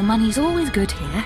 money's always good here.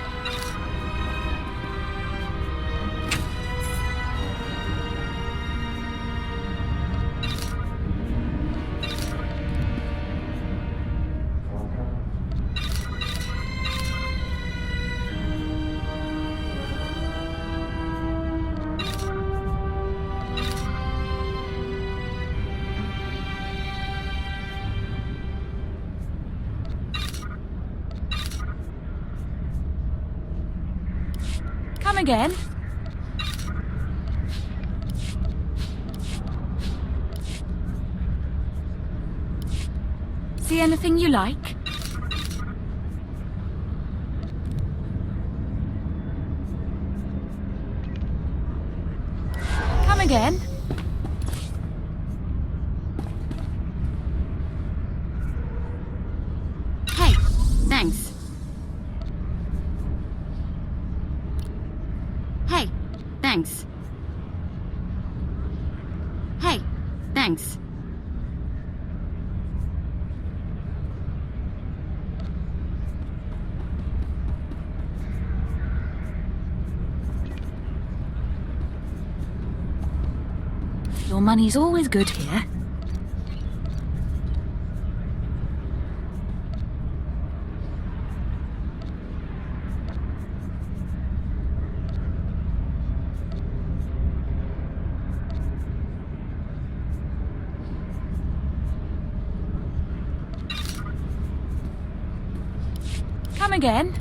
Come again? See anything you like? Come again? Hey, thanks. Hey, thanks. Hey, thanks. Your money's always good here. Come again?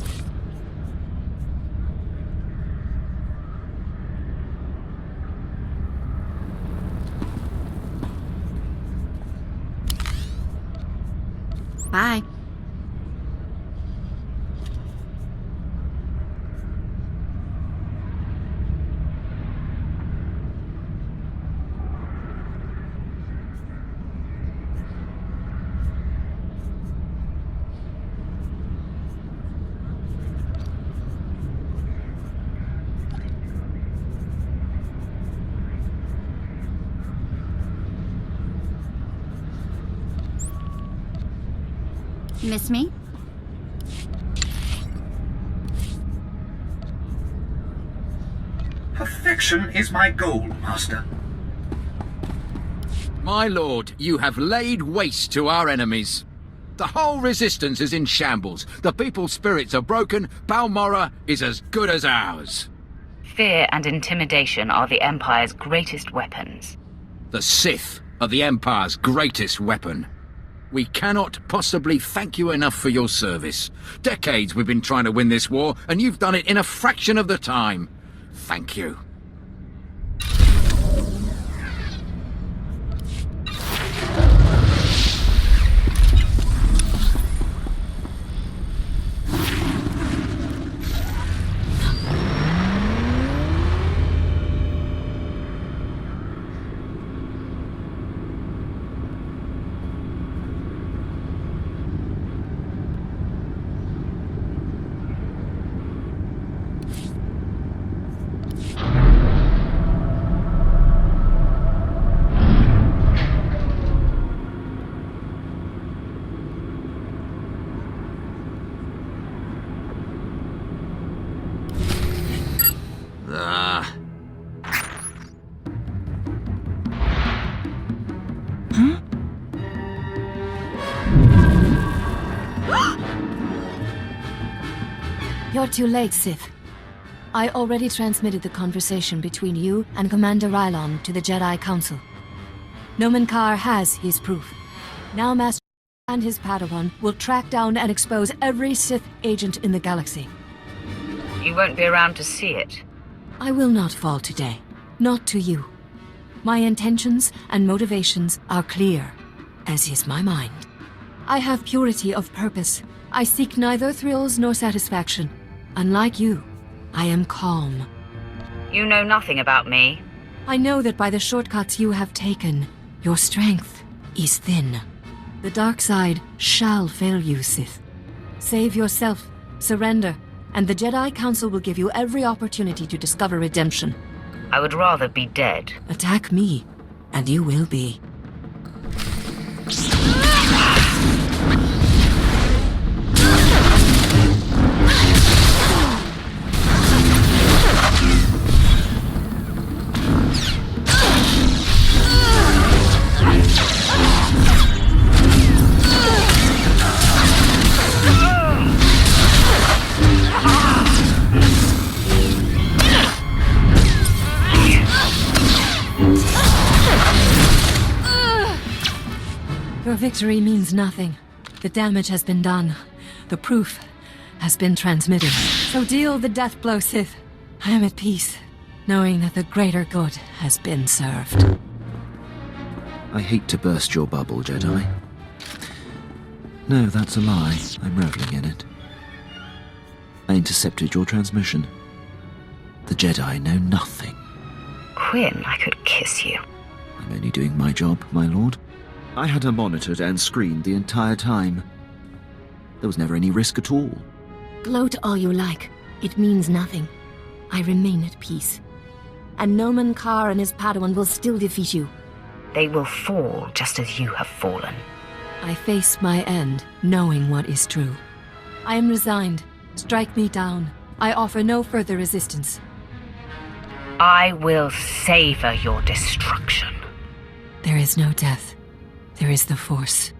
Bye. Miss me? Perfection is my goal, Master. My lord, you have laid waste to our enemies. The whole resistance is in shambles. The people's spirits are broken. Balmorra is as good as ours. Fear and intimidation are the Empire's greatest weapons. The Sith are the Empire's greatest weapon. We cannot possibly thank you enough for your service. Decades we've been trying to win this war, and you've done it in a fraction of the time. Thank you. You're too late, Sith. I already transmitted the conversation between you and Commander Rylon to the Jedi Council. Nomen Karr has his proof. Now Master and his Padawan will track down and expose every Sith agent in the galaxy. You won't be around to see it. I will not fall today. Not to you. My intentions and motivations are clear, as is my mind. I have purity of purpose. I seek neither thrills nor satisfaction. Unlike you, I am calm. You know nothing about me. I know that by the shortcuts you have taken, your strength is thin. The dark side shall fail you, Sith. Save yourself, surrender, and the Jedi Council will give you every opportunity to discover redemption. I would rather be dead. Attack me, and you will be. victory means nothing. The damage has been done. The proof has been transmitted. So deal the death blow, Sith. I am at peace, knowing that the greater good has been served. I hate to burst your bubble, Jedi. No, that's a lie. I'm reveling in it. I intercepted your transmission. The Jedi know nothing. Quinn, I could kiss you. I'm only doing my job, my lord. I had her monitored and screened the entire time. There was never any risk at all. Gloat all you like. It means nothing. I remain at peace. And Noman Carr and his Padawan will still defeat you. They will fall just as you have fallen. I face my end, knowing what is true. I am resigned. Strike me down. I offer no further resistance. I will savor your destruction. There is no death. There is the Force.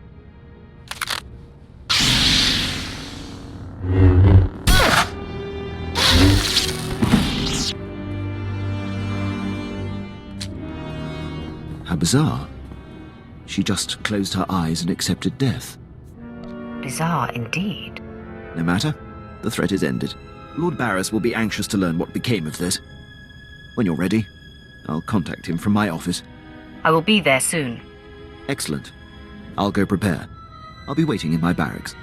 How bizarre. She just closed her eyes and accepted death. Bizarre indeed. No matter. The threat is ended. Lord Barris will be anxious to learn what became of this. When you're ready, I'll contact him from my office. I will be there soon. Excellent. I'll go prepare. I'll be waiting in my barracks.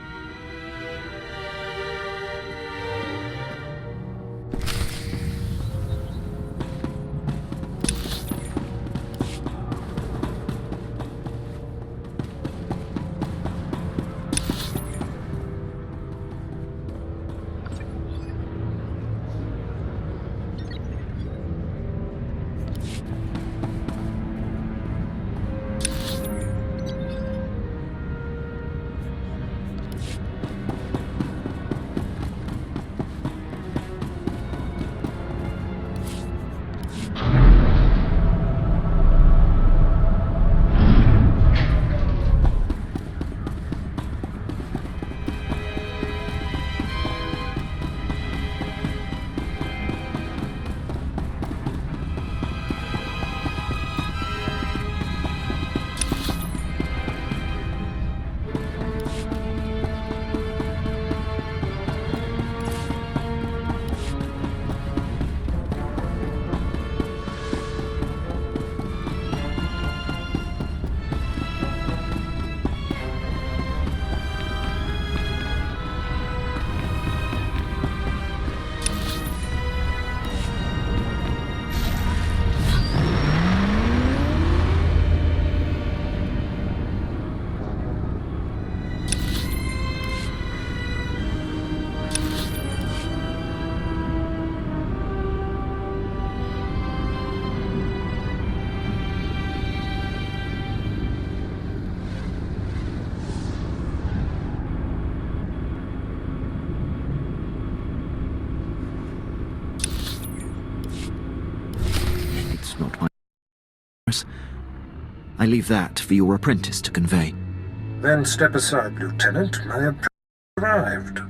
Not my... I leave that for your apprentice to convey. Then step aside, Lieutenant. My apprentice arrived.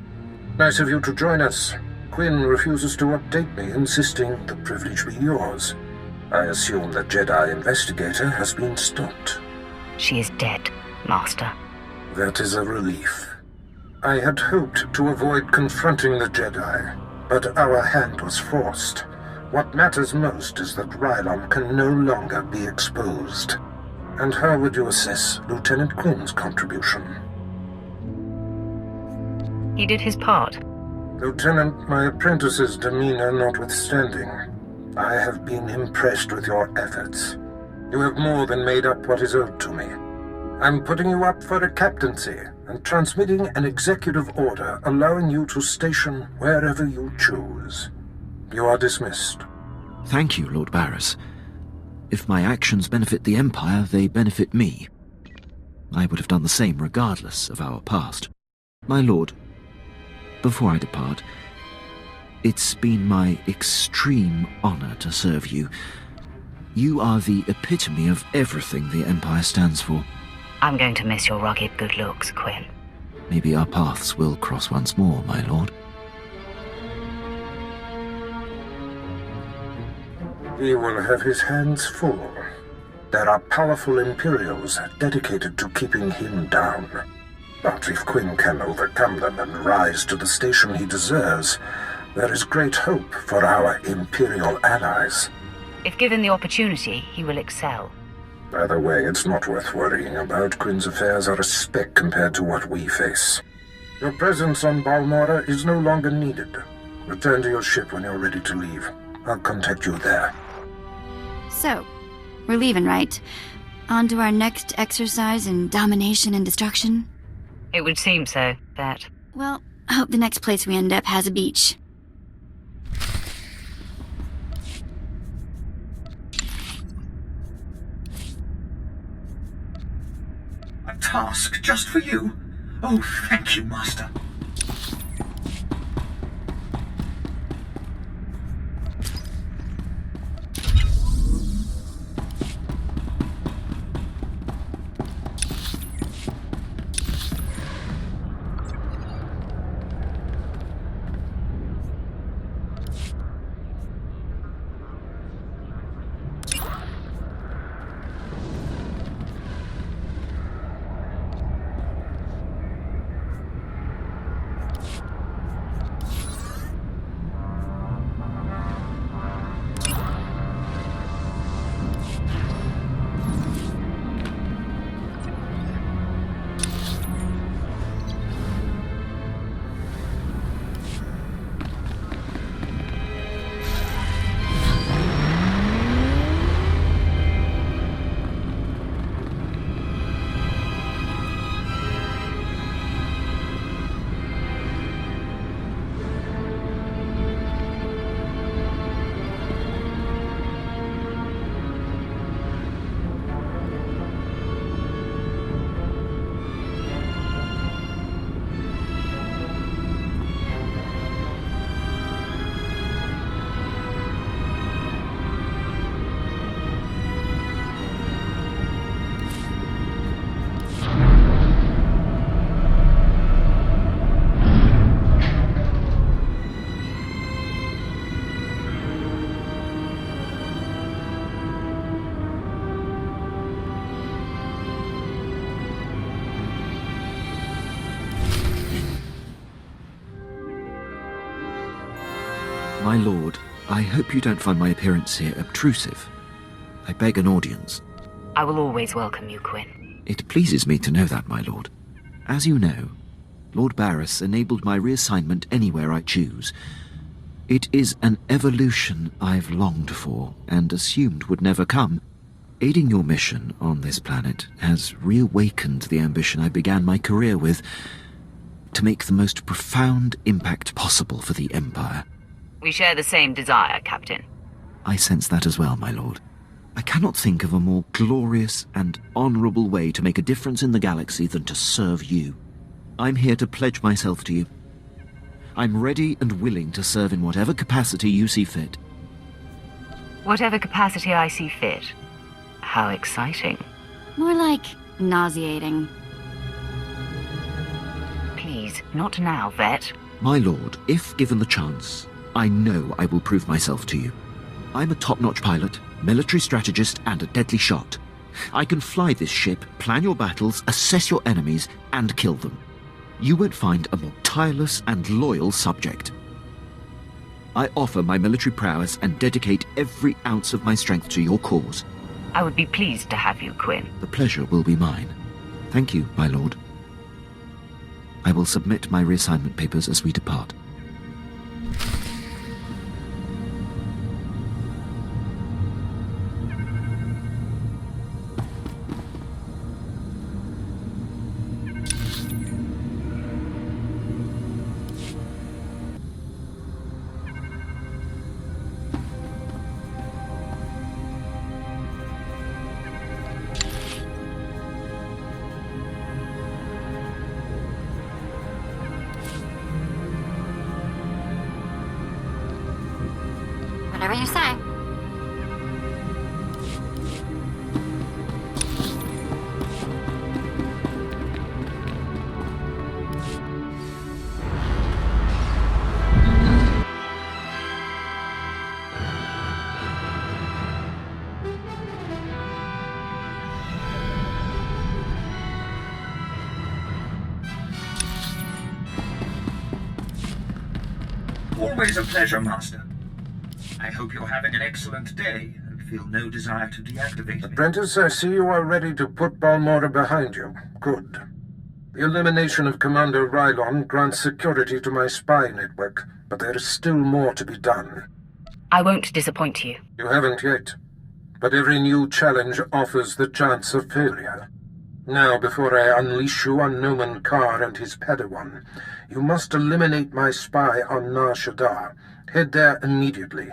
Nice of you to join us. Quinn refuses to update me, insisting the privilege be yours. I assume the Jedi investigator has been stopped. She is dead, Master. That is a relief. I had hoped to avoid confronting the Jedi, but our hand was forced. What matters most is that Rylon can no longer be exposed. And how would you assess Lieutenant Quinn's contribution? He did his part. Lieutenant, my apprentice's demeanor notwithstanding, I have been impressed with your efforts. You have more than made up what is owed to me. I'm putting you up for a captaincy and transmitting an executive order allowing you to station wherever you choose. You are dismissed. Thank you, Lord Barris. If my actions benefit the Empire, they benefit me. I would have done the same regardless of our past. My lord, before I depart, it's been my extreme honor to serve you. You are the epitome of everything the Empire stands for. I'm going to miss your rugged good looks, Quinn. Maybe our paths will cross once more, my lord. He will have his hands full. There are powerful Imperials dedicated to keeping him down. But if Quinn can overcome them and rise to the station he deserves, there is great hope for our Imperial allies. If given the opportunity, he will excel. By the way, it's not worth worrying about. Quinn's affairs are a speck compared to what we face. Your presence on Balmora is no longer needed. Return to your ship when you're ready to leave. I'll contact you there. So, we're leaving, right? On to our next exercise in domination and destruction? It would seem so, Vet. Well, I hope the next place we end up has a beach. A task just for you? Oh, thank you, Master. My lord, I hope you don't find my appearance here obtrusive. I beg an audience. I will always welcome you, Quinn. It pleases me to know that, my lord. As you know, Lord Barris enabled my reassignment anywhere I choose. It is an evolution I've longed for and assumed would never come. Aiding your mission on this planet has reawakened the ambition I began my career with, to make the most profound impact possible for the Empire. We share the same desire, Captain. I sense that as well, my lord. I cannot think of a more glorious and honorable way to make a difference in the galaxy than to serve you. I'm here to pledge myself to you. I'm ready and willing to serve in whatever capacity you see fit. Whatever capacity I see fit. How exciting. More like nauseating. Please, not now, Vet. My lord, if given the chance, I know I will prove myself to you. I'm a top-notch pilot, military strategist, and a deadly shot. I can fly this ship, plan your battles, assess your enemies, and kill them. You won't find a more tireless and loyal subject. I offer my military prowess and dedicate every ounce of my strength to your cause. I would be pleased to have you, Quinn. The pleasure will be mine. Thank you, my lord. I will submit my reassignment papers as we depart. Whatever you say. Always a pleasure, Master. I hope you're having an excellent day and feel no desire to deactivate me. Apprentice, I see you are ready to put Balmora behind you. Good. The elimination of Commander Rylon grants security to my spy network, but there is still more to be done. I won't disappoint you. You haven't yet, but every new challenge offers the chance of failure. Now, before I unleash you on Noman Carr and his Padawan, you must eliminate my spy on Nar Shaddaa. Head there immediately.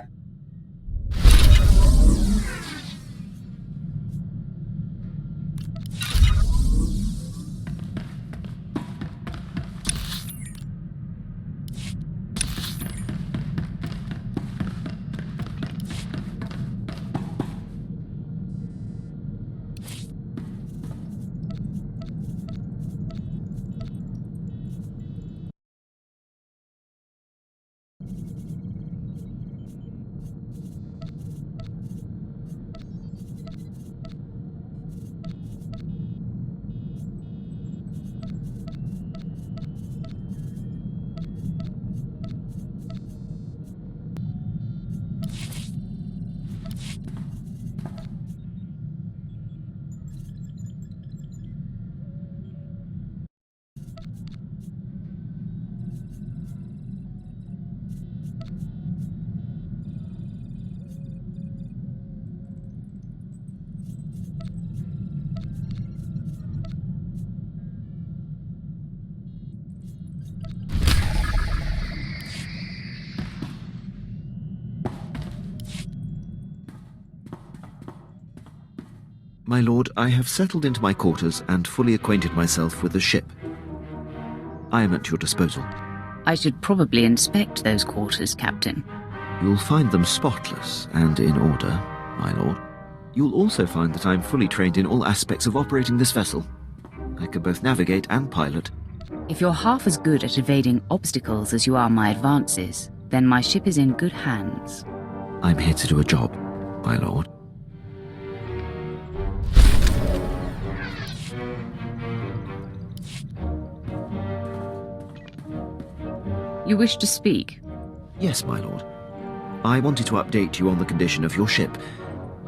My lord, I have settled into my quarters and fully acquainted myself with the ship. I am at your disposal. I should probably inspect those quarters, Captain. You'll find them spotless and in order, my lord. You'll also find that I'm fully trained in all aspects of operating this vessel. I can both navigate and pilot. If you're half as good at evading obstacles as you are my advances, then my ship is in good hands. I'm here to do a job, my lord. You wish to speak? Yes, my lord. I wanted to update you on the condition of your ship.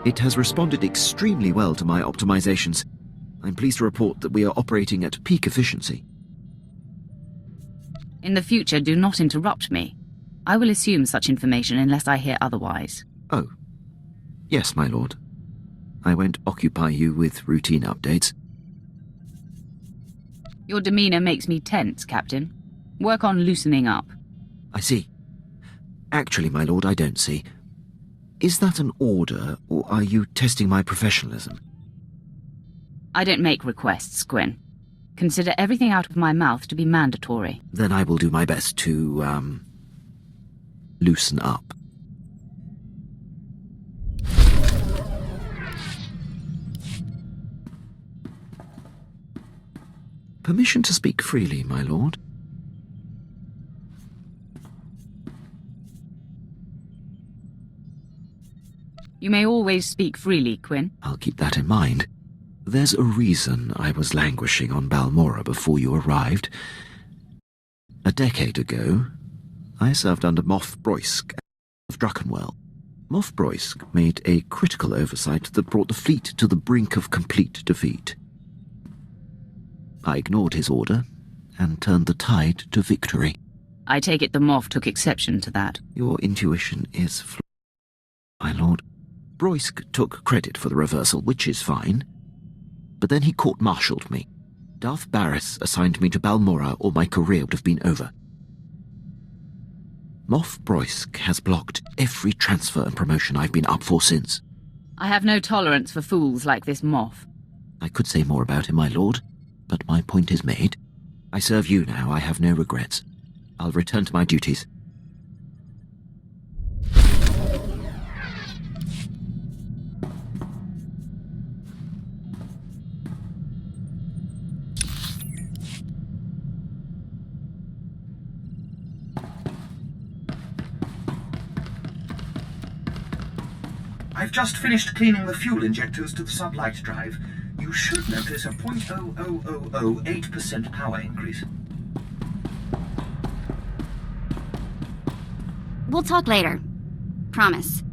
It has responded extremely well to my optimizations. I'm pleased to report that we are operating at peak efficiency. In the future, do not interrupt me. I will assume such information unless I hear otherwise. Oh. Yes, my lord. I won't occupy you with routine updates. Your demeanor makes me tense, Captain. Work on loosening up. I see. Actually, my lord, I don't see. Is that an order, or are you testing my professionalism? I don't make requests, Gwyn. Consider everything out of my mouth to be mandatory. Then I will do my best to, loosen up. Permission to speak freely, my lord. You may always speak freely, Gwyn. I'll keep that in mind. There's a reason I was languishing on Balmora before you arrived. A decade ago, I served under Moff Broysk of Druckenwell. Moff Broysk made a critical oversight that brought the fleet to the brink of complete defeat. I ignored his order and turned the tide to victory. I take it the Moff took exception to that. Your intuition is flawed, my lord. Broysk took credit for the reversal, which is fine. But then he court-martialed me. Darth Barris assigned me to Balmora, or my career would have been over. Moff Broysk has blocked every transfer and promotion I've been up for since. I have no tolerance for fools like this Moff. I could say more about him, my lord, but my point is made. I serve you now, I have no regrets. I'll return to my duties. I've just finished cleaning the fuel injectors to the sublight drive. You should notice a 0.00008% power increase. We'll talk later. Promise.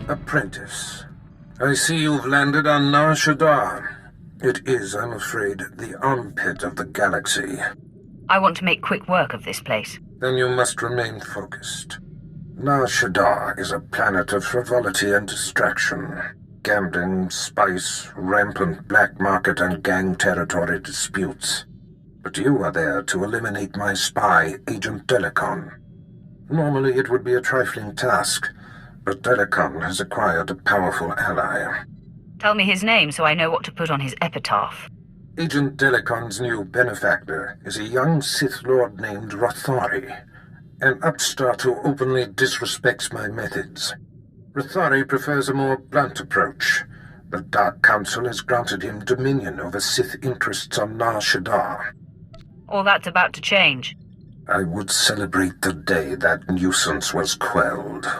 Apprentice, I see you've landed on Nar Shaddaa. It is, I'm afraid, the armpit of the galaxy. I want to make quick work of this place. Then you must remain focused. Nar Shaddaa is a planet of frivolity and distraction. Gambling, spice, rampant black market and gang territory disputes. But you are there to eliminate my spy, Agent Delicon. Normally it would be a trifling task, but Delicon has acquired a powerful ally. Tell me his name so I know what to put on his epitaph. Agent Delicon's new benefactor is a young Sith Lord named Rothari, an upstart who openly disrespects my methods. Rothari prefers a more blunt approach. The Dark Council has granted him dominion over Sith interests on Nar Shaddaa. All that's about to change. I would celebrate the day that nuisance was quelled.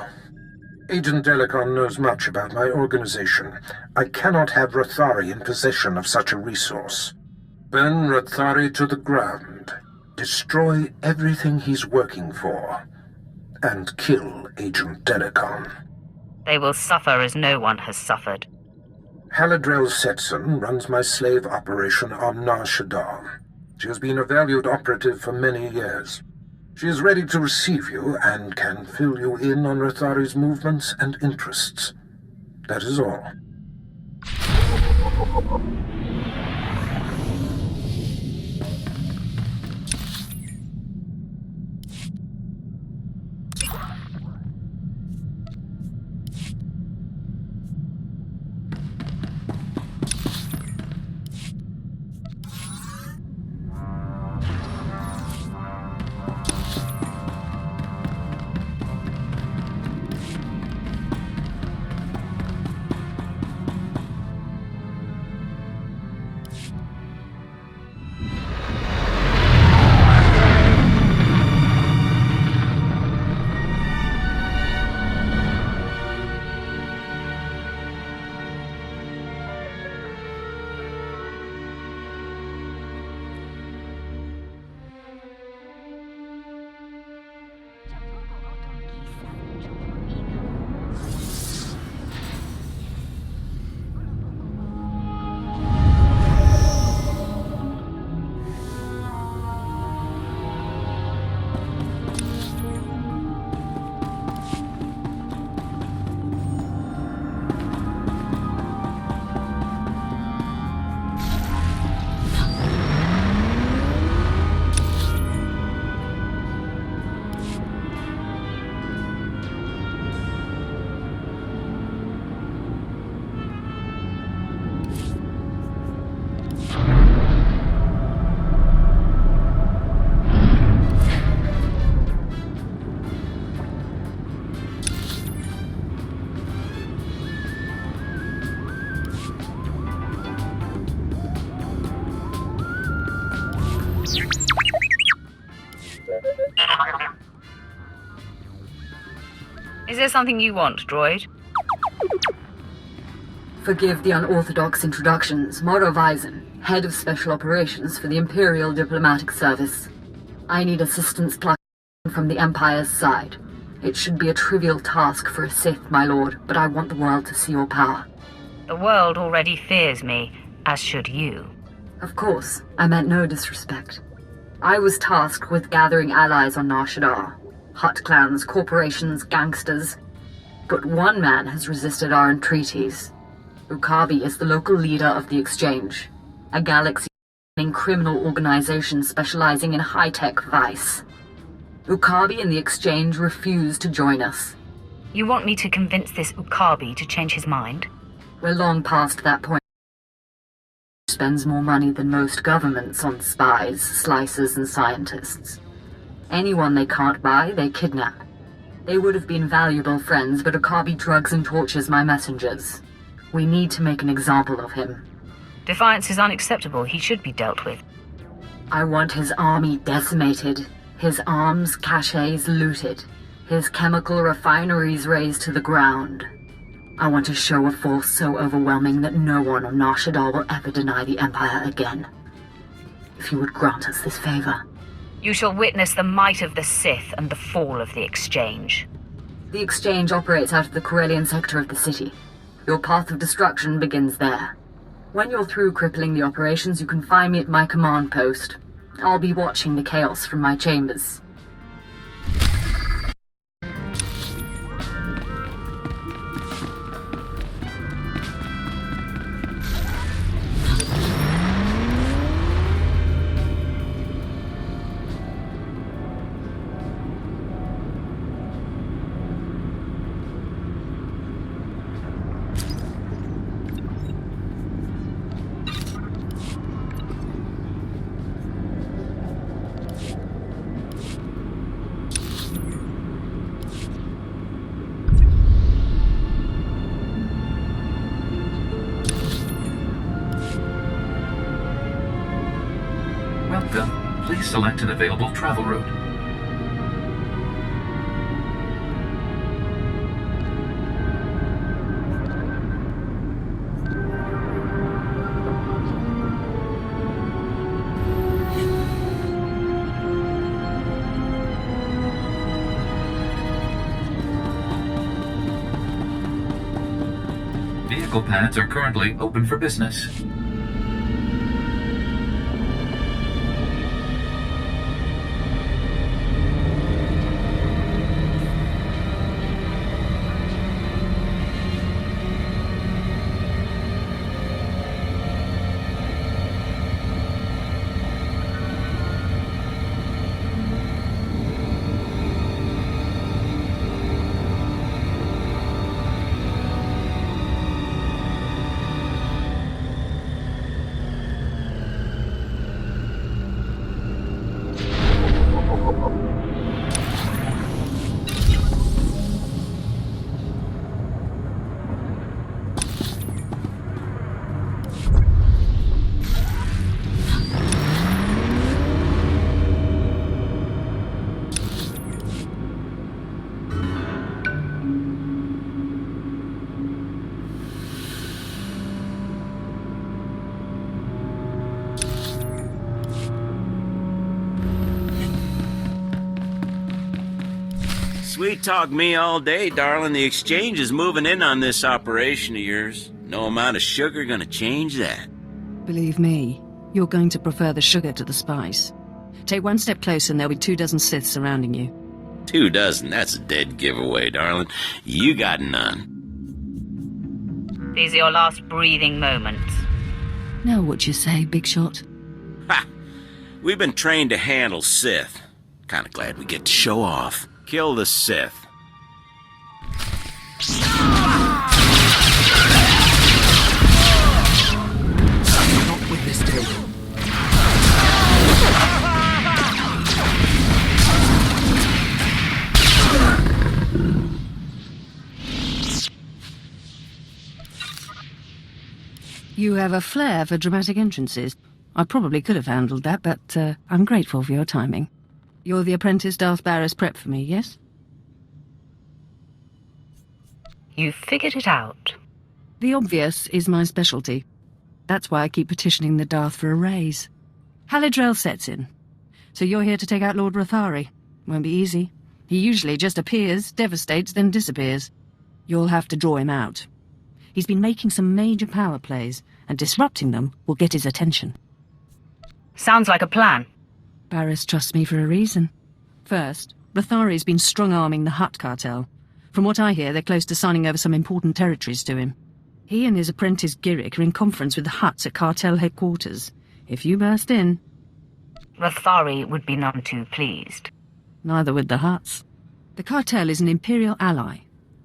Agent Delicon knows much about my organization. I cannot have Rothari in possession of such a resource. Burn Rothari to the ground. Destroy everything he's working for. And kill Agent Delicon. They will suffer as no one has suffered. Haladrel Setson runs my slave operation on Nar Shaddaa. She has been a valued operative for many years. She is ready to receive you and can fill you in on Rothari's movements and interests. That is all. Is there something you want, droid? Forgive the unorthodox introductions. Moro Vizon, head of special operations for the Imperial Diplomatic Service. I need assistance from the Empire's side. It should be a trivial task for a Sith, my lord, but I want the world to see your power. The world already fears me, as should you. Of course, I meant no disrespect. I was tasked with gathering allies on Nar Shaddaa. Hut clans, corporations, gangsters. But one man has resisted our entreaties. Ukabi is the local leader of the Exchange, a galaxy-spanning criminal organization specializing in high-tech vice. Ukabi and the Exchange refuse to join us. You want me to convince this Ukabi to change his mind? We're long past that point. Spends more money than most governments on spies, slicers, and scientists. Anyone they can't buy, they kidnap. They would have been valuable friends, but Ukabi drugs and tortures my messengers. We need to make an example of him. Defiance is unacceptable. He should be dealt with. I want his army decimated, his arms caches looted, his chemical refineries razed to the ground. I want a show of force so overwhelming that no one on Nar Shaddaa will ever deny the Empire again. If you would grant us this favor. You shall witness the might of the Sith and the fall of the Exchange. The Exchange operates out of the Corellian sector of the city. Your path of destruction begins there. When you're through crippling the operations, you can find me at my command post. I'll be watching the chaos from my chambers. Welcome. Please select an available travel route. Vehicle paths are currently open for business. Sweet talk me all day, darling. The Exchange is moving in on this operation of yours. No amount of sugar gonna change that. Believe me, you're going to prefer the sugar to the spice. Take one step closer and there'll be 24 Sith surrounding you. 24? That's a dead giveaway, darling. You got none. These are your last breathing moments. Know what you say, Big Shot? Ha! We've been trained to handle Sith. Kinda glad we get to show off. Kill the Sith. Not with this table. You have a flair for dramatic entrances. I probably could have handled that, but I'm grateful for your timing. You're the apprentice Darth Barris prep for me, yes? You figured it out. The obvious is my specialty. That's why I keep petitioning the Darth for a raise. Halidrel sets in. So you're here to take out Lord Rathari. Won't be easy. He usually just appears, devastates, then disappears. You'll have to draw him out. He's been making some major power plays, and disrupting them will get his attention. Sounds like a plan. Barris trusts me for a reason. First, Rathari's been strong-arming the Hutt cartel. From what I hear, they're close to signing over some important territories to him. He and his apprentice Giric are in conference with the Hutts at cartel headquarters. If you burst in... Rathari would be none too pleased. Neither would the Hutts. The cartel is an Imperial ally.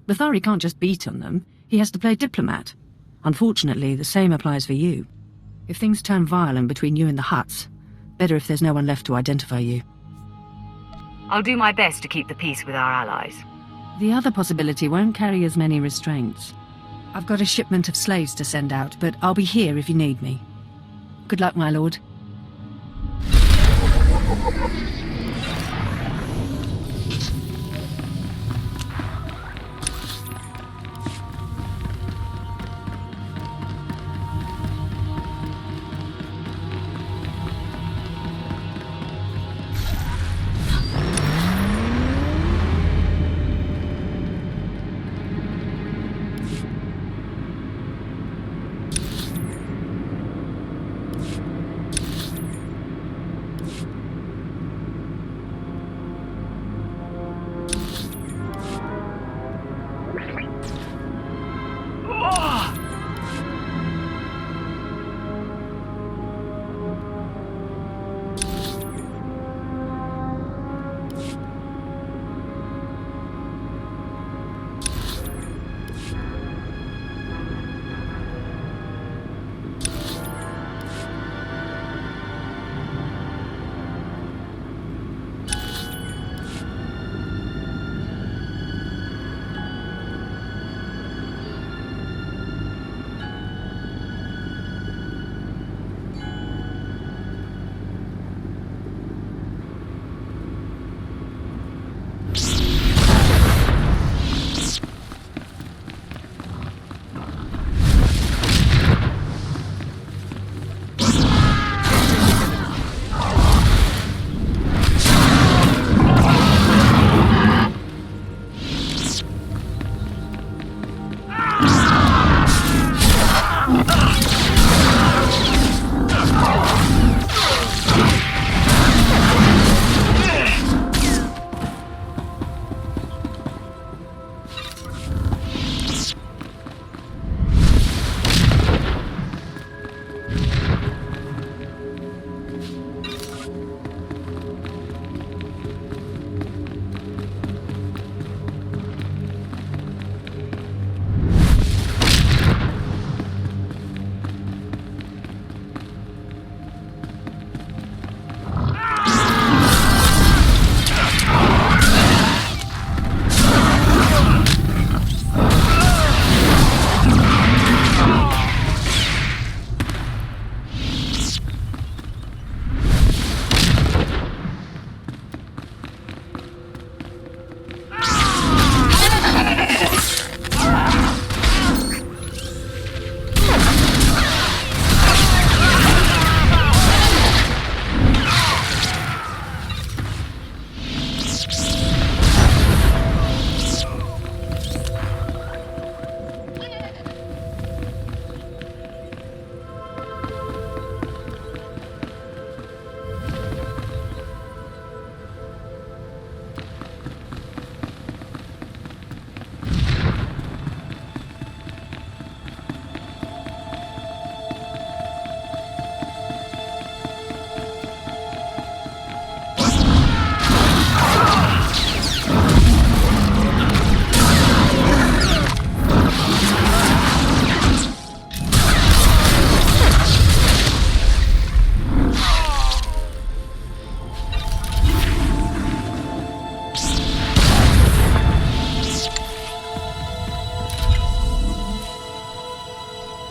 Rathari can't just beat on them. He has to play diplomat. Unfortunately, the same applies for you. If things turn violent between you and the Hutts, better if there's no one left to identify you. I'll do my best to keep the peace with our allies. The other possibility won't carry as many restraints. I've got a shipment of slaves to send out, but I'll be here if you need me. Good luck, my lord.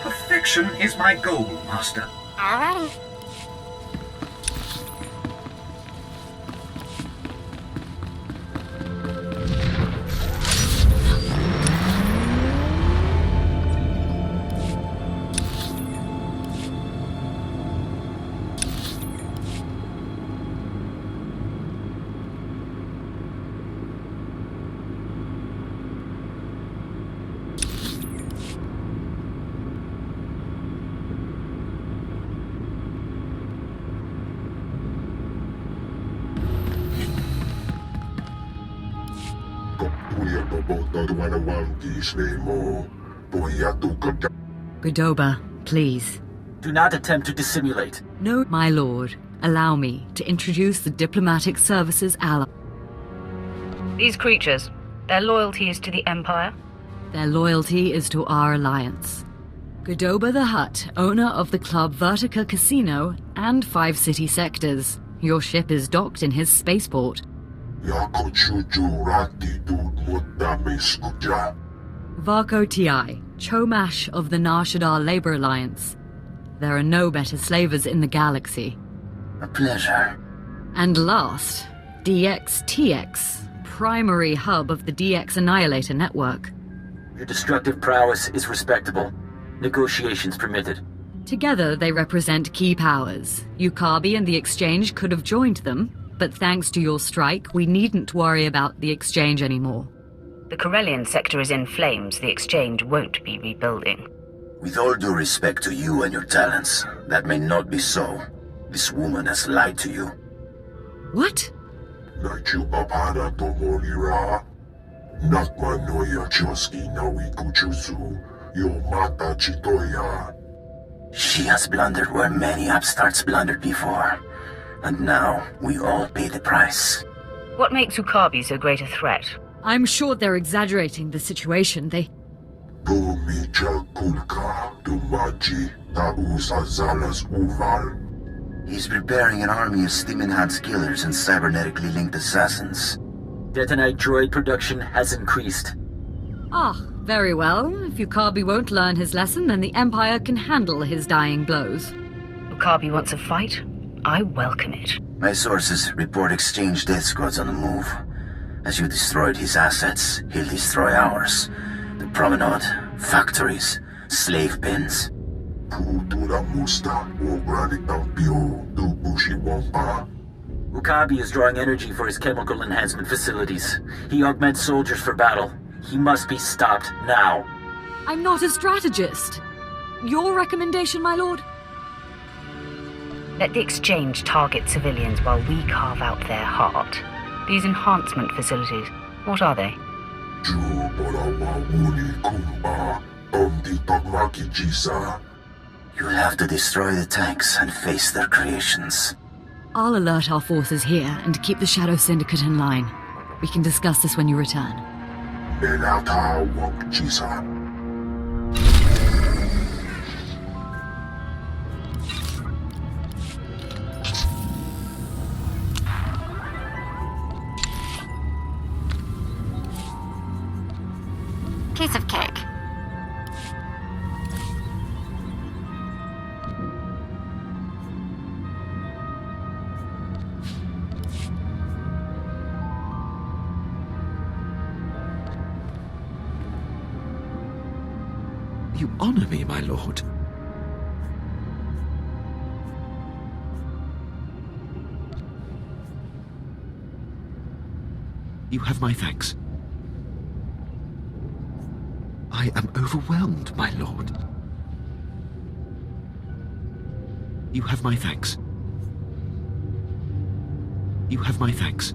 Perfection is my goal, Master. Godoba, please. Do not attempt to dissimulate. No, my lord. Allow me to introduce the Diplomatic Services ally. These creatures, their loyalty is to the Empire? Their loyalty is to our alliance. Godoba the Hutt, owner of the club Vertica Casino and 5 city sectors. Your ship is docked in his spaceport. Varko Ti, Chomash of the Nar Shaddaa Labor Alliance. There are no better slavers in the galaxy. A pleasure. And last, DXTX, primary hub of the DX Annihilator network. Your destructive prowess is respectable. Negotiations permitted. Together they represent key powers. Yukabi and the Exchange could have joined them, but thanks to your strike, we needn't worry about the Exchange anymore. The Corellian sector is in flames. The Exchange won't be rebuilding. With all due respect to you and your talents, that may not be so. This woman has lied to you. What? She has blundered where many upstarts blundered before. And now, we all pay the price. What makes Yukabi so great a threat? I'm sure they're exaggerating the situation. He's preparing an army of steam-enhanced killers and cybernetically linked assassins. Detonite droid production has increased. Ah, very well. If Yukabi won't learn his lesson, then the Empire can handle his dying blows. Yukabi wants a fight? I welcome it. My sources report Exchange death squads on the move. As you destroyed his assets, he'll destroy ours. The promenade, factories, slave pens. Yukabi is drawing energy for his chemical enhancement facilities. He augments soldiers for battle. He must be stopped now. I'm not a strategist. Your recommendation, my lord? Let the Exchange target civilians while we carve out their heart. These enhancement facilities, what are they? You'll have to destroy the tanks and face their creations. I'll alert our forces here and keep the Shadow Syndicate in line. We can discuss this when you return. Piece of cake. You honor me, my lord. You have my thanks. I am overwhelmed, my lord. You have my thanks. You have my thanks.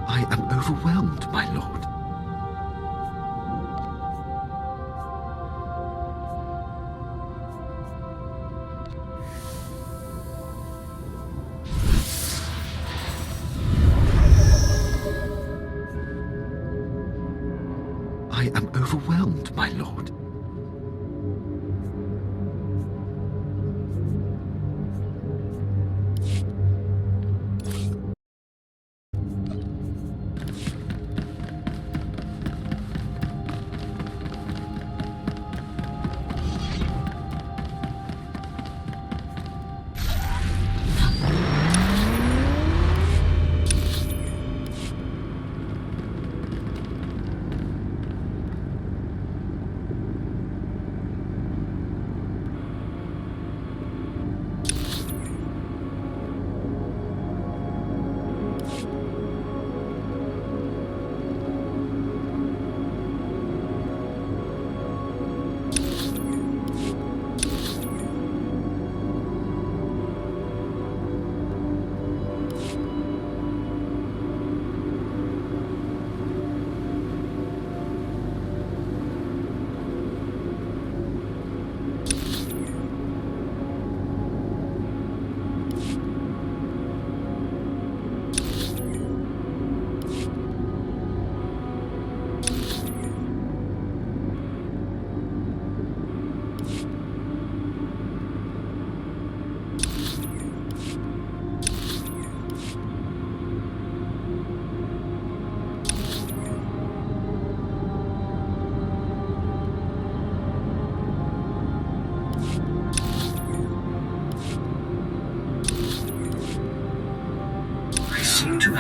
I am overwhelmed, my lord. I am overwhelmed, my lord.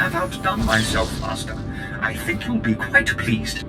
have outdone myself, Master. I think you'll be quite pleased.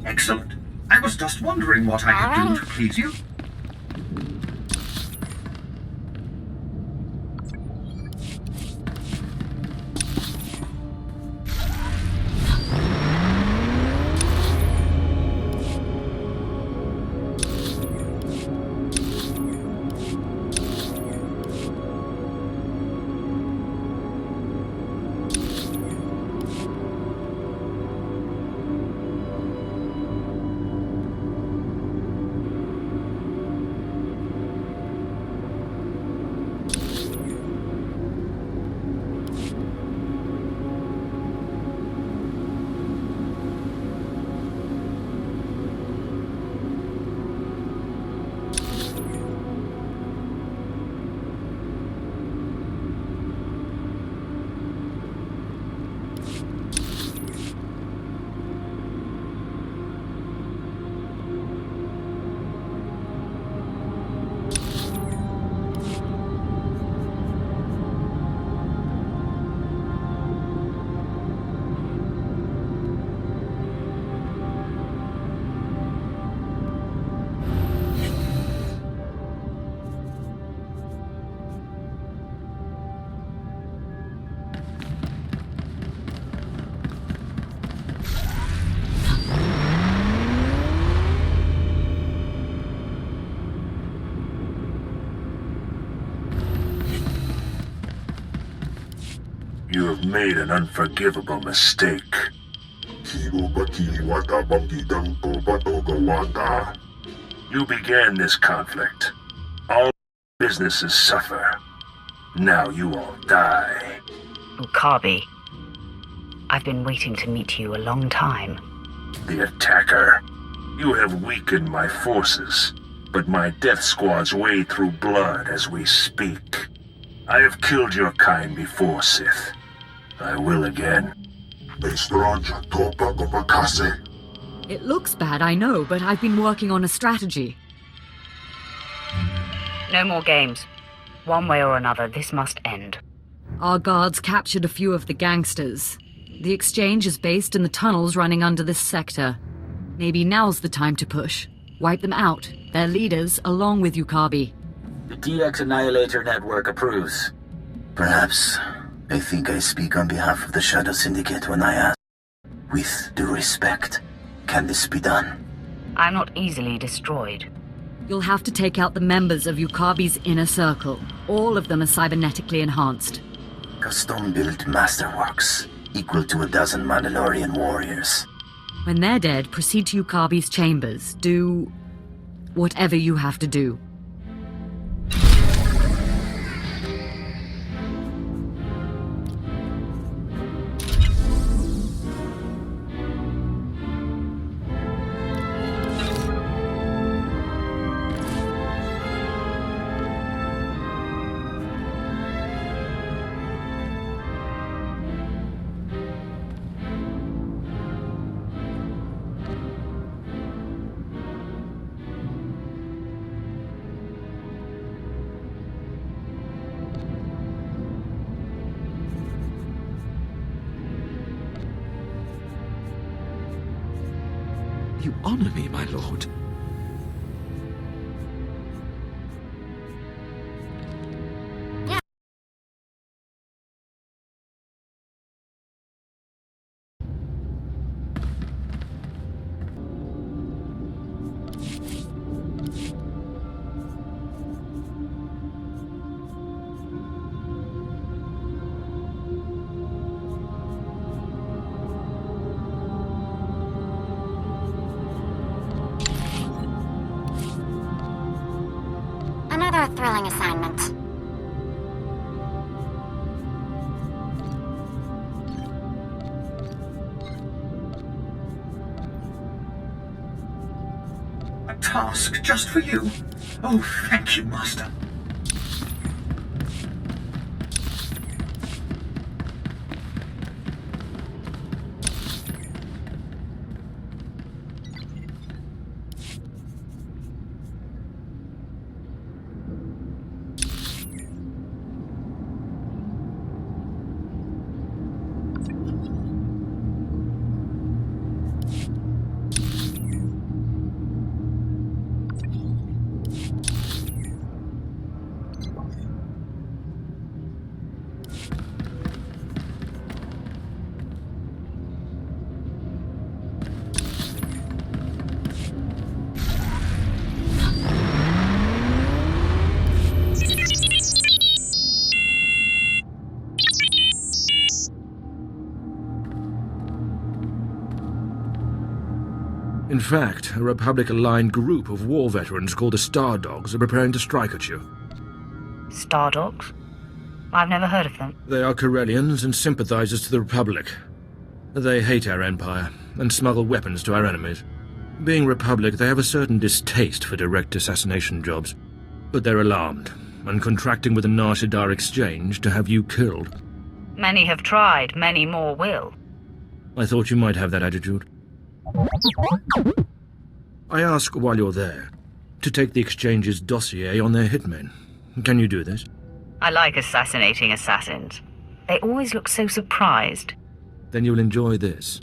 Excellent. I was just wondering what I could do to please you. You have made an unforgivable mistake. You began this conflict. All businesses suffer. Now you all die. Ukabi, I've been waiting to meet you a long time. The attacker. You have weakened my forces, but my death squads wade through blood as we speak. I have killed your kind before, Sith. I will again. It looks bad, I know, but I've been working on a strategy. No more games. One way or another, this must end. Our guards captured a few of the gangsters. The exchange is based in the tunnels running under this sector. Maybe now's the time to push. Wipe them out, their leaders, along with Yukabi. The DX Annihilator Network approves. Perhaps I think I speak on behalf of the Shadow Syndicate when I ask, with due respect, can this be done? I'm not easily destroyed. You'll have to take out the members of Yukabi's inner circle. All of them are cybernetically enhanced. Custom-built masterworks, equal to 12 Mandalorian warriors. When they're dead, proceed to Yukabi's chambers. Do whatever you have to do. You honor me, my lord. Another thrilling assignment. A task just for you. Oh, thank you, Master. In fact, a Republic-aligned group of war veterans called the Star Dogs are preparing to strike at you. Star Dogs? I've never heard of them. They are Corellians and sympathizers to the Republic. They hate our Empire and smuggle weapons to our enemies. Being Republic, they have a certain distaste for direct assassination jobs. But they're alarmed and contracting with the Nar Shaddaa Exchange to have you killed. Many have tried, many more will. I thought you might have that attitude. I ask while you're there to take the Exchange's dossier on their hitmen. Can you do this? I like assassinating assassins. They always look so surprised. Then you'll enjoy this.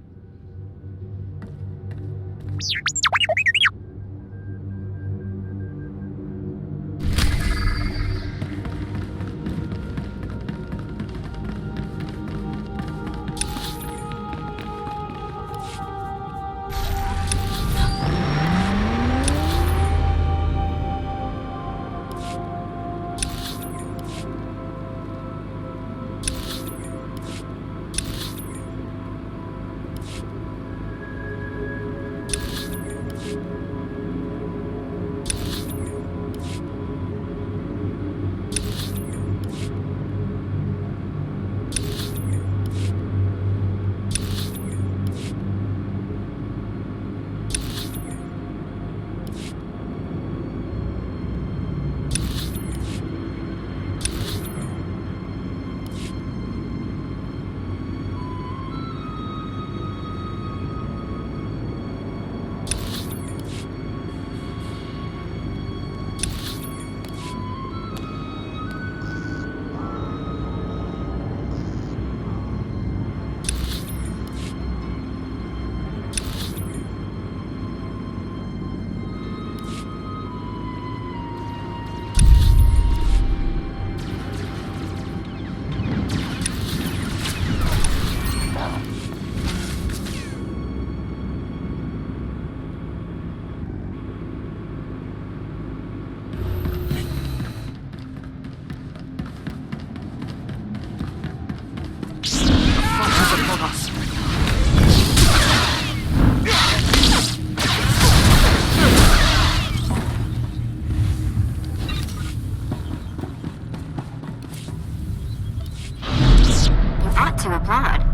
us. You ought to applaud.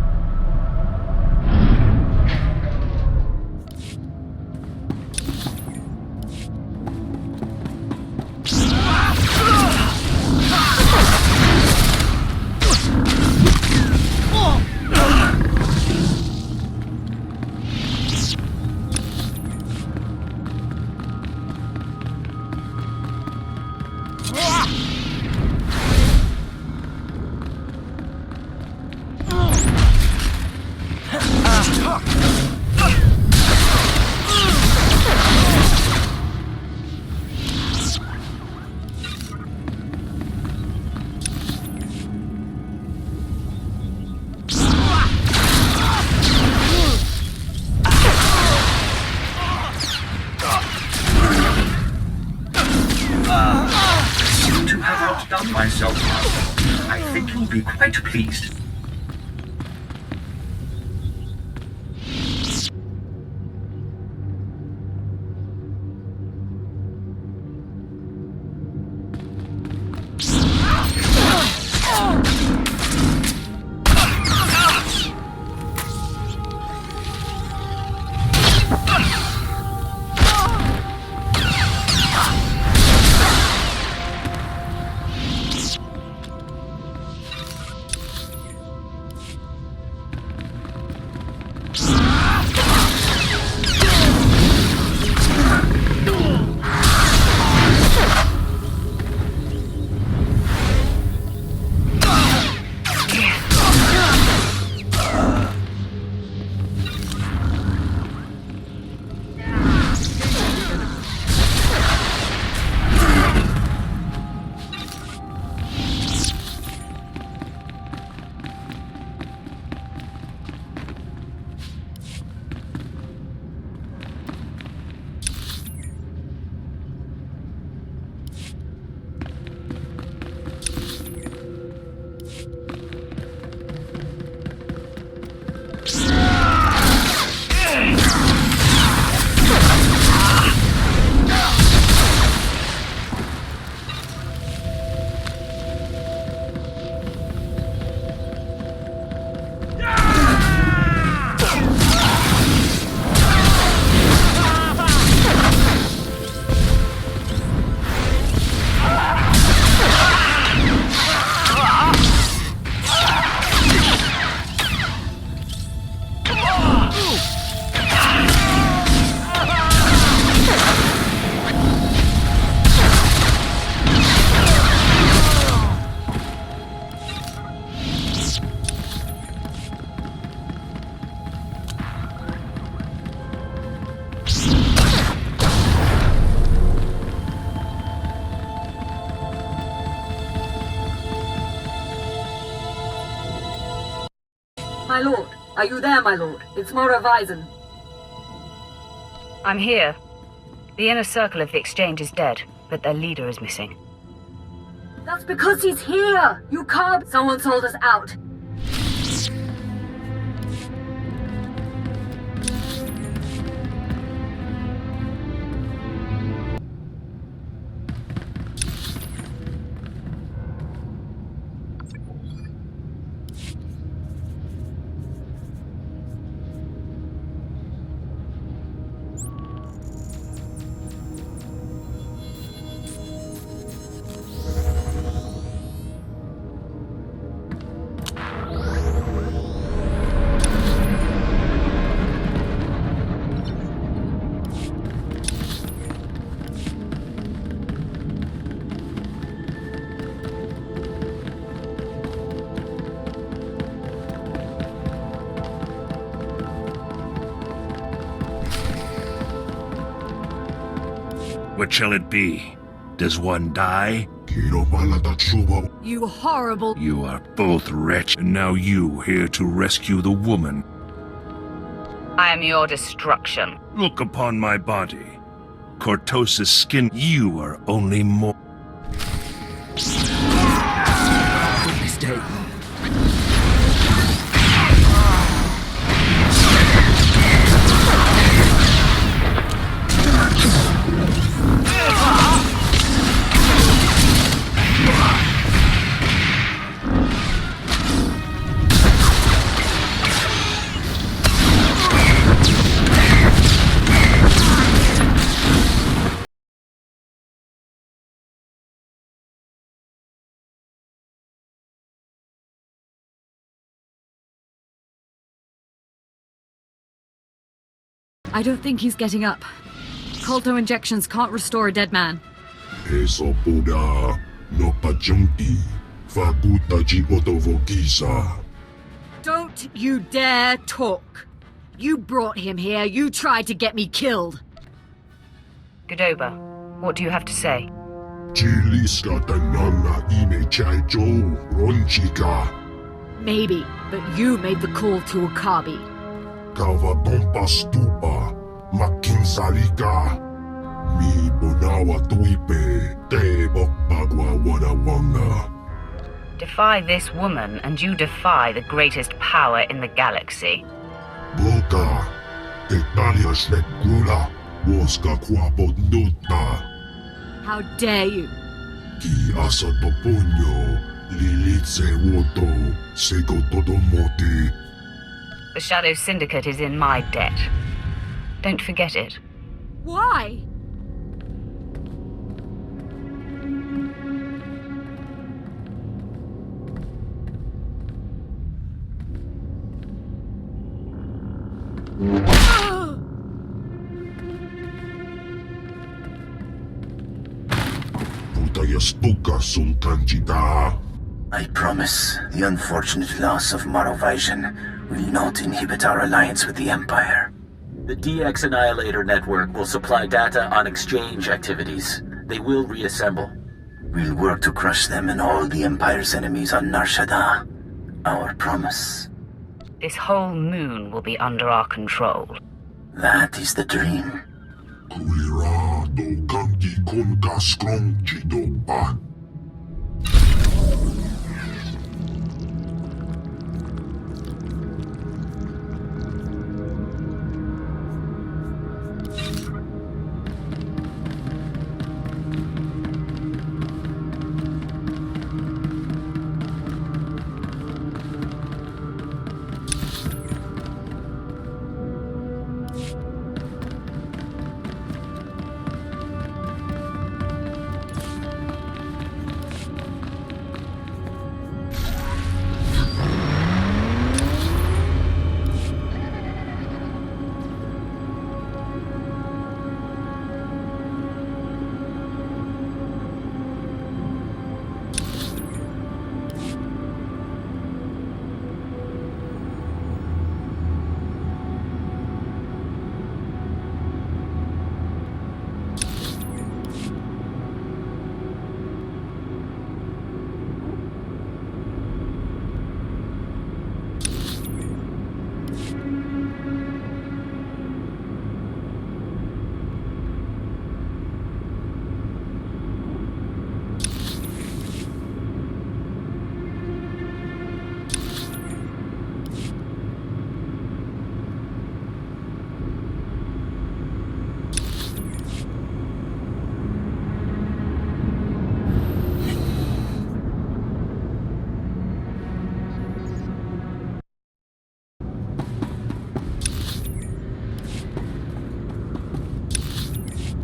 To have outdone myself, Master. I think you'll be quite pleased. My lord, are you there, my lord? It's Mora Weizen. I'm here. The inner circle of the exchange is dead, but their leader is missing. That's because he's here! You can't! Someone sold us out. What shall it be? Does one die? You horrible... You are both wretched, and now you here to rescue the woman. I am your destruction. Look upon my body. Cortosis skin, you are only more... This day. I don't think he's getting up. Colto injections can't restore a dead man. Eso puda no pajunti faguta jibotovokisa. Don't you dare talk. You brought him here. You tried to get me killed. Godoba, what do you have to say? Chiliska tanana ime chaijo ronchika. Maybe, but you made the call to Akabi. Kavatompa stupa makinsalika. Mi bonawa tuipe te bokpagwa wadawanga. Defy this woman, and you defy the greatest power in the galaxy. Boka, Italia Shrekula, Woska Quapodota. How dare you? Ki asa toponyo, Lilitse Woto, Sego Todomoti. The Shadow Syndicate is in my debt. Don't forget it. Why? I promise the unfortunate loss of Monovision will not inhibit our alliance with the Empire. The DX Annihilator network will supply data on exchange activities. They will reassemble. We'll work to crush them and all the Empire's enemies on Nar Shaddaa. Our promise. This whole moon will be under our control. That is the dream. Kulirado kanti konka strong chidoban.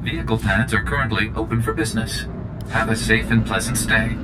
Vehicle pads are currently open for business. Have a safe and pleasant stay.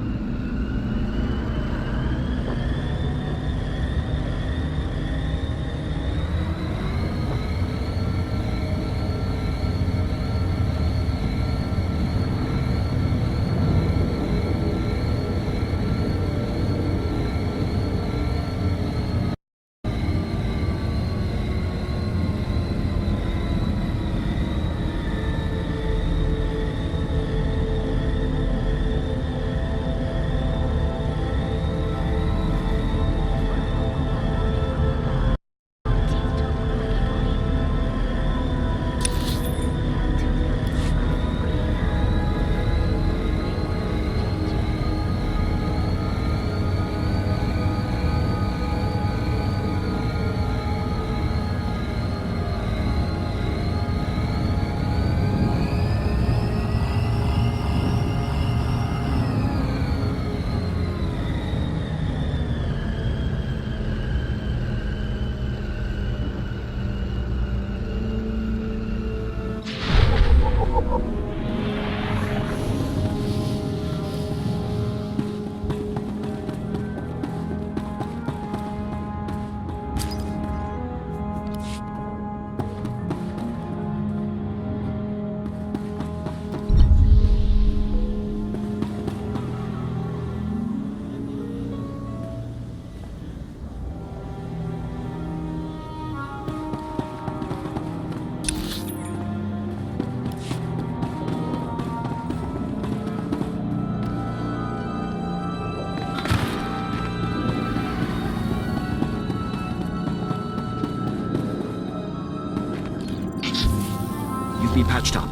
be patched up.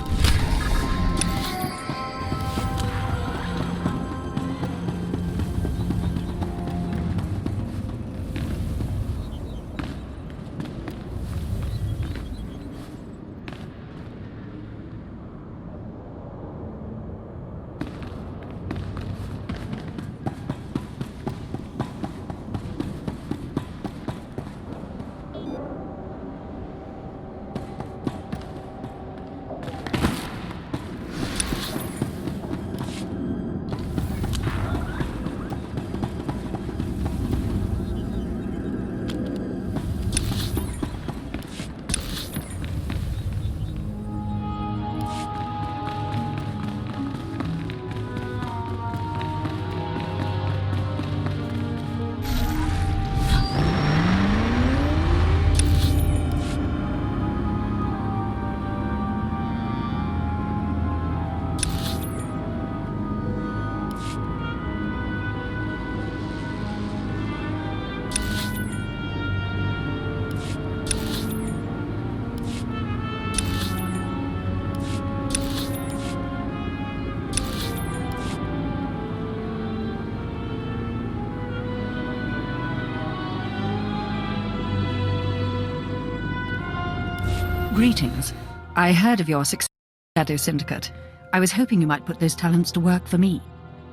Greetings. I heard of your success Shadow Syndicate. I was hoping you might put those talents to work for me.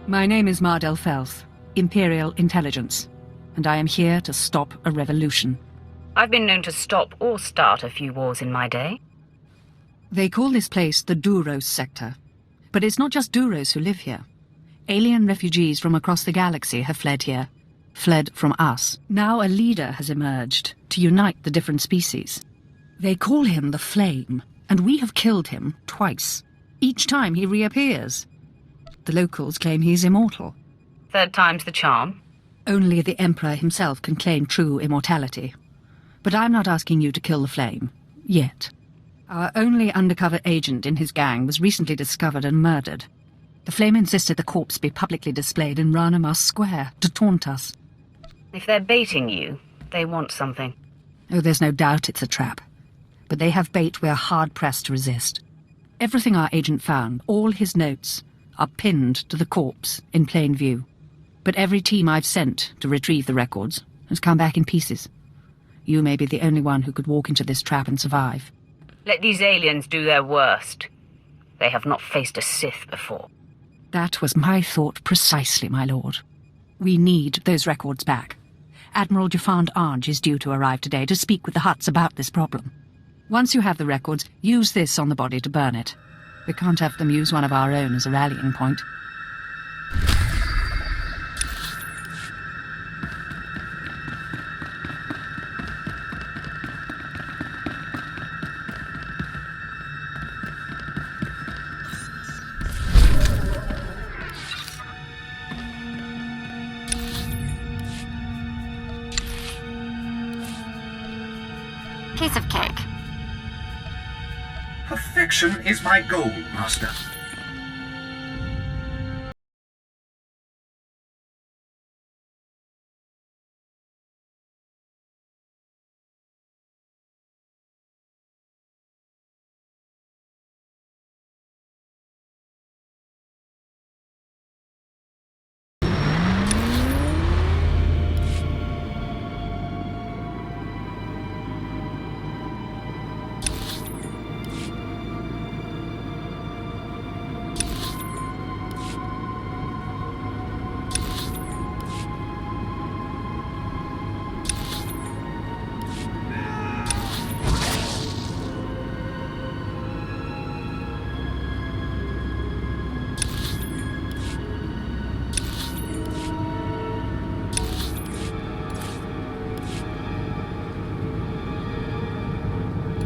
My name is Mardel Felth, Imperial Intelligence, and I am here to stop a revolution. I've been known to stop or start a few wars in my day. They call this place the Duros sector. But it's not just Duros who live here. Alien refugees from across the galaxy have fled here. Fled from us. Now a leader has emerged to unite the different species. They call him the Flame, and we have killed him twice. Each time he reappears. The locals claim he's immortal. Third time's the charm. Only the Emperor himself can claim true immortality. But I'm not asking you to kill the Flame. Yet. Our only undercover agent in his gang was recently discovered and murdered. The Flame insisted the corpse be publicly displayed in Ranamas Square to taunt us. If they're baiting you, they want something. Oh, there's no doubt it's a trap. But they have bait we're hard-pressed to resist. Everything our agent found, all his notes, are pinned to the corpse in plain view. But every team I've sent to retrieve the records has come back in pieces. You may be the only one who could walk into this trap and survive. Let these aliens do their worst. They have not faced a Sith before. That was my thought precisely, my lord. We need those records back. Admiral Jafand Arj is due to arrive today to speak with the Hutts about this problem. Once you have the records, use this on the body to burn it. We can't have them use one of our own as a rallying point. Piece of cake. Perfection is my goal, Master.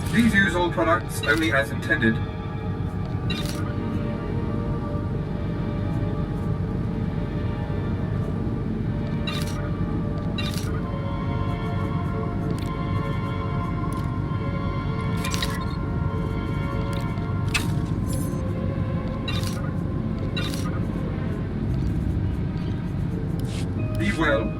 Please use all products only as intended. Be well.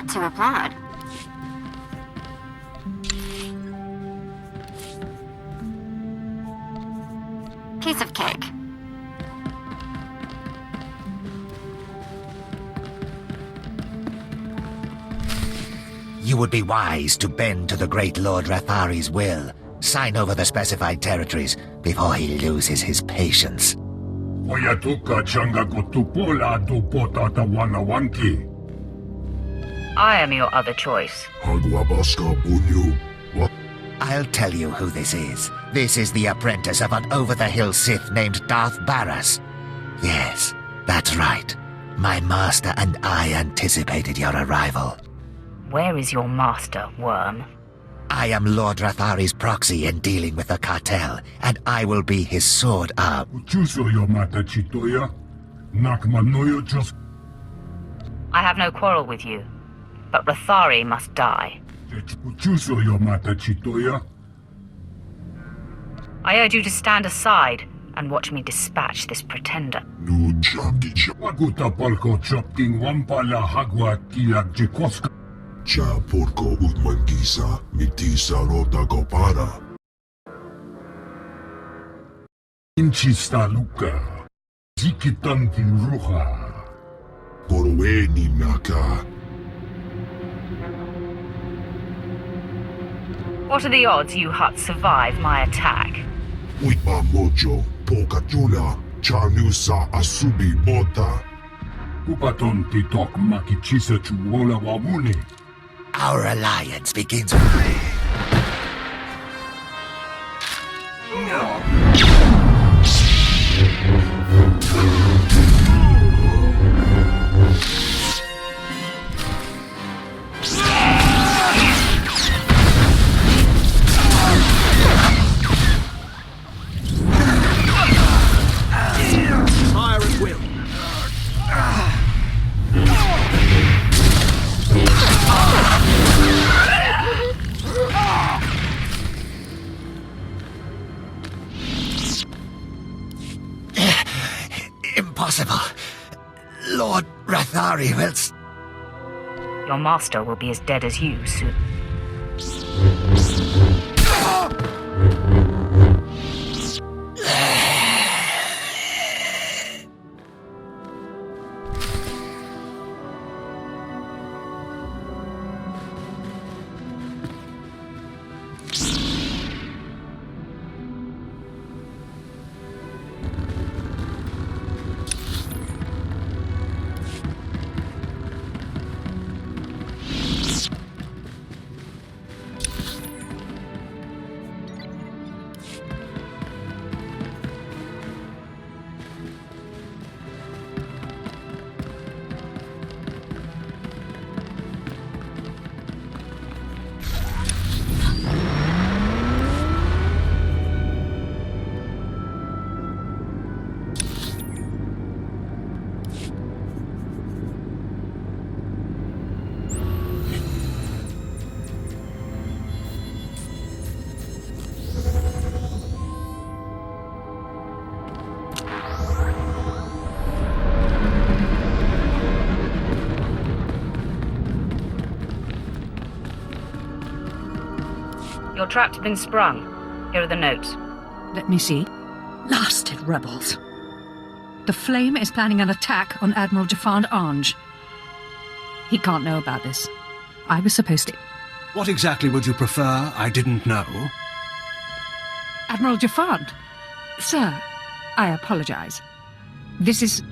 to applaud. Piece of cake. You would be wise to bend to the great Lord Rathari's will. Sign over the specified territories before he loses his patience. I am your other choice. I'll tell you who this is. This is the apprentice of an over-the-hill Sith named Darth Baras. Yes, that's right. My master and I anticipated your arrival. Where is your master, worm? I am Lord Rathari's proxy in dealing with the cartel, and I will be his sword arm. I have no quarrel with you, but Rathari must die. I urge you to stand aside and watch me dispatch this pretender. Cha porco utmangisa mitisa rota gopara. Inchista luka. Zikitanti ruha. Porweni naka. What are the odds you Hutts survive my attack? Uipa mojo, pokatula, chanusa asubi bota. Upaton titok makichisa chuola wamune. Our alliance begins. Fire at will. Impossible. Lord Rathari will... Your master will be as dead as you soon. Your trap's been sprung. Here are the notes. Let me see. Blasted rebels. The Flame is planning an attack on Admiral Jafand Ange. He can't know about this. I was supposed to... What exactly would you prefer? I didn't know. Admiral Jafand? Sir, I apologize. This is...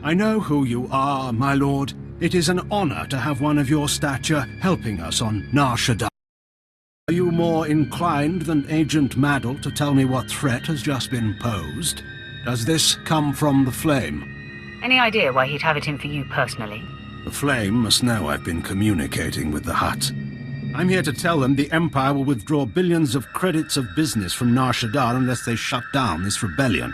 I know who you are, my lord. It is an honor to have one of your stature helping us on Nar Shaddaa. Are you more inclined than Agent Maddle to tell me what threat has just been posed? Does this come from the Flame? Any idea why he'd have it in for you personally? The Flame must know I've been communicating with the Hutt. I'm here to tell them the Empire will withdraw billions of credits of business from Nar Shaddaa unless they shut down this rebellion.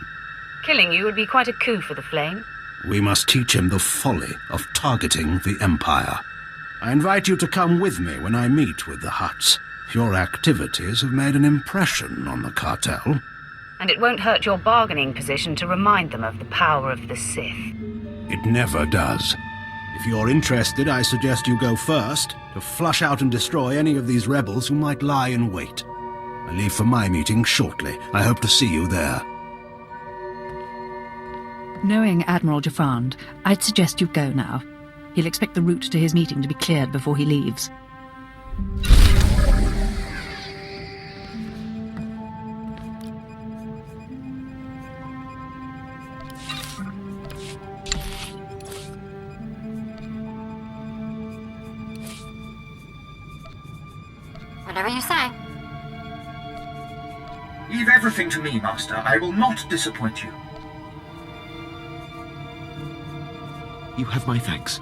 Killing you would be quite a coup for the Flame. We must teach him the folly of targeting the Empire. I invite you to come with me when I meet with the Hutts. Your activities have made an impression on the cartel. And it won't hurt your bargaining position to remind them of the power of the Sith. It never does. If you're interested, I suggest you go first, to flush out and destroy any of these rebels who might lie in wait. I leave for my meeting shortly. I hope to see you there. Knowing Admiral Jafand, I'd suggest you go now. He'll expect the route to his meeting to be cleared before he leaves. Whatever you say. Leave everything to me, Master. I will not disappoint you. You have my thanks.